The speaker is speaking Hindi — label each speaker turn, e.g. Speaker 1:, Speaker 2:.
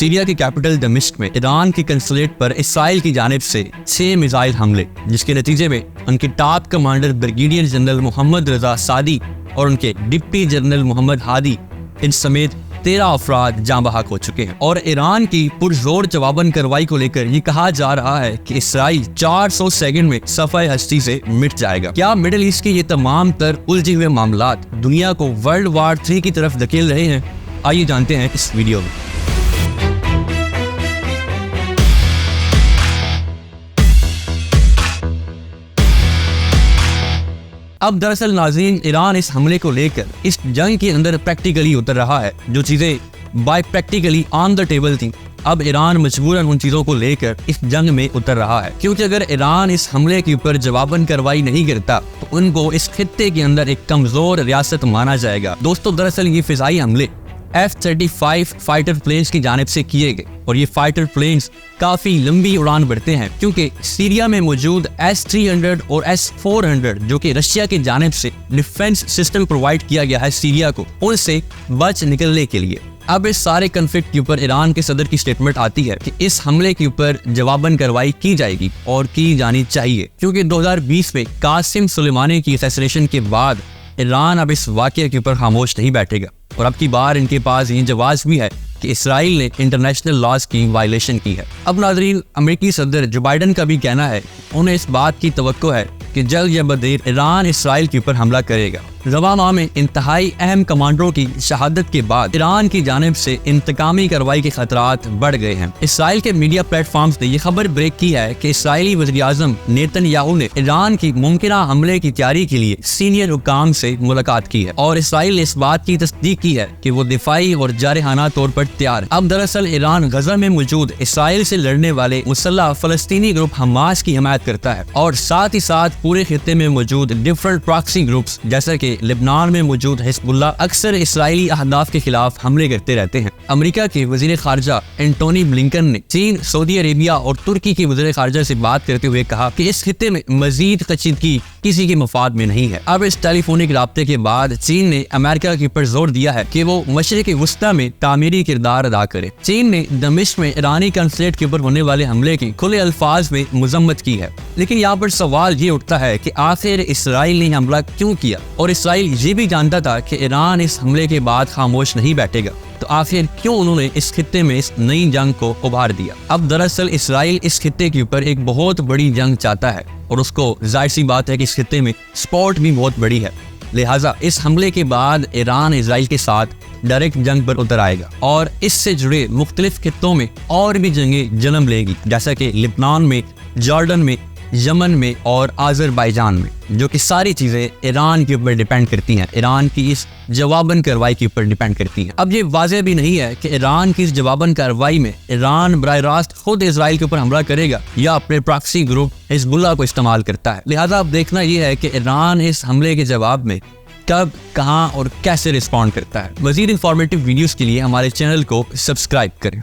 Speaker 1: सीरिया की कैपिटल दमिश्क में ईरान के कंसुलेट पर इसराइल की जानिब से 6 मिसाइल हमले, जिसके नतीजे में उनके top commander brigadier general Mohammad Reza Saadi और उनके डिप्टी जनरल मोहम्मद हादी इन समेत 13 अफराद जाँ बहक हो चुके हैं। और ईरान की पुरजोर जवाबन कार्रवाई को लेकर ये कहा जा रहा है कि इसराइल 400 सेकंड में सफ़े हस्ती से मिट जाएगा। क्या मिडिल ईस्ट के ये तमाम तर उलझे हुए मामलात दुनिया को वर्ल्ड वार 3 की तरफ धकेल रहे हैं? आइए जानते हैं इस वीडियो में। अब दरअसल नाज़रीन, ईरान इस हमले को लेकर इस जंग के अंदर प्रैक्टिकली उतर रहा है। जो चीज़ें by practically on the table थी, अब ईरान मजबूरन उन चीज़ों को लेकर इस जंग में उतर रहा है, क्योंकि अगर ईरान इस हमले के ऊपर जवाबन कार्रवाई नहीं करता तो उनको इस खित्ते के अंदर एक कमज़ोर रियासत माना जाएगा। दोस्तों, दरअसल ये फ़िज़ाई हमले F-35 फाइटर प्लेन्स की जानिब से किए गए और ये फाइटर प्लेन्स काफ़ी लंबी उड़ान भरते हैं, क्योंकि सीरिया में मौजूद S-300 और S-400 जो कि रशिया की जानिब से डिफेंस सिस्टम प्रोवाइड किया गया है सीरिया को, उनसे बच निकलने के लिए। अब इस सारे कन्फ्लिक्ट के ऊपर ईरान के सदर की स्टेटमेंट आती है कि इस हमले के ऊपर जवाबन कार्रवाई की जाएगी और की जानी चाहिए, क्योंकि 2020 में कासिम सुलेमानी की असैसिनेशन के बाद ईरान अब इस वाक़ये के ऊपर खामोश नहीं बैठेगा और अब की बार इनके पास ये जवाब भी है कि इसराइल ने इंटरनेशनल लॉज की वायलेशन की है। अब नाज़रीन, अमेरिकी सदर जो बाइडन का भी कहना है, उन्हें इस बात की तवक्को है कि जल्द या बदेर ईरान इसराइल के ऊपर हमला करेगा। रवा माह में इंतहाई अहम कमांडरों की शहादत के बाद ईरान की जानिब से इंतकामी कार्रवाई के खतरात बढ़ गए हैं। इसराइल के मीडिया प्लेटफॉर्म्स ने यह खबर ब्रेक की है कि इसराइली वज़ीर-ए-आज़म नेतन्याहू ने ईरान की मुमकिना हमले की तैयारी के लिए सीनियर हुकाम से मुलाकात की है और इसराइल ने इस बात की तस्दीक की है कि वो दिफाई और जारहाना तौर पर तैयार है। अब दरअसल ईरान गजा में मौजूद इसराइल से लड़ने वाले मुसल्लह फलस्तीनी ग्रुप हमास की हिमायत करता है और साथ ही साथ पूरे खित्ते में मौजूद डिफरेंट प्रॉक्सी ग्रुप्स जैसे कि लेबनान में मौजूद हिजबुल्लाह अक्सर इसराइली अहदाफ के खिलाफ हमले करते रहते हैं। अमेरिका के वजीर खारजा एंटोनी ब्लिंकन ने चीन, सऊदी अरेबिया और तुर्की के वजीर खारजा से बात करते हुए कहा कि इस खित्ते में मजीद कशीदगी किसी के मफाद में नहीं है। अब इस टेलीफोनिक राब्ते के बाद चीन ने अमेरिका के ऊपर जोर दिया है कि वो मशरिक वस्ता में तामीरी किरदार अदा करे। चीन ने दमिश्क में ईरानी कंसुलेट के ऊपर होने वाले हमले की खुले अल्फाज में मजम्मत की है, लेकिन यहाँ पर सवाल ये उठता है कि आखिर इसराइल ने हमला क्यों किया? और इसराइल ये भी जानता था कि ईरान इस हमले के बाद खामोश नहीं बैठेगा, तो आखिर क्यों उन्होंने इस खित्ते में इस नई जंग को उभार दिया? अब दरअसल इसराइल इस खित्ते के ऊपर एक बहुत बड़ी जंग चाहता है और उसको जाहिर सी बात है कि इस खित्ते में स्पोर्ट भी बहुत बड़ी है। लिहाजा इस हमले के बाद ईरान इसराइल के साथ डायरेक्ट जंग पर उतर आएगा और इससे जुड़े मुख्तलिफ खित्तों में और भी जंगें जन्म लेगी, जैसा कि लेबनान में, जॉर्डन में, यमन में और आज़रबाईजान में, जो कि सारी चीज़ें ईरान के ऊपर डिपेंड करती हैं, ईरान की इस जवाबन कार्रवाई के ऊपर डिपेंड करती हैं। अब ये वाज़ेह भी नहीं है कि ईरान की इस जवाबन कार्रवाई में ईरान बराह रास्त खुद इसराइल के ऊपर हमला करेगा या अपने प्रॉक्सी ग्रुप हिजबुल्लाह को इस्तेमाल करता है। लिहाजा अब देखना ये है कि ईरान इस हमले के जवाब में कब, कहाँ और कैसे रिस्पॉन्ड करता है। मज़ीद इंफॉर्मेटिव वीडियोज़ के लिए हमारे चैनल को सब्सक्राइब करें।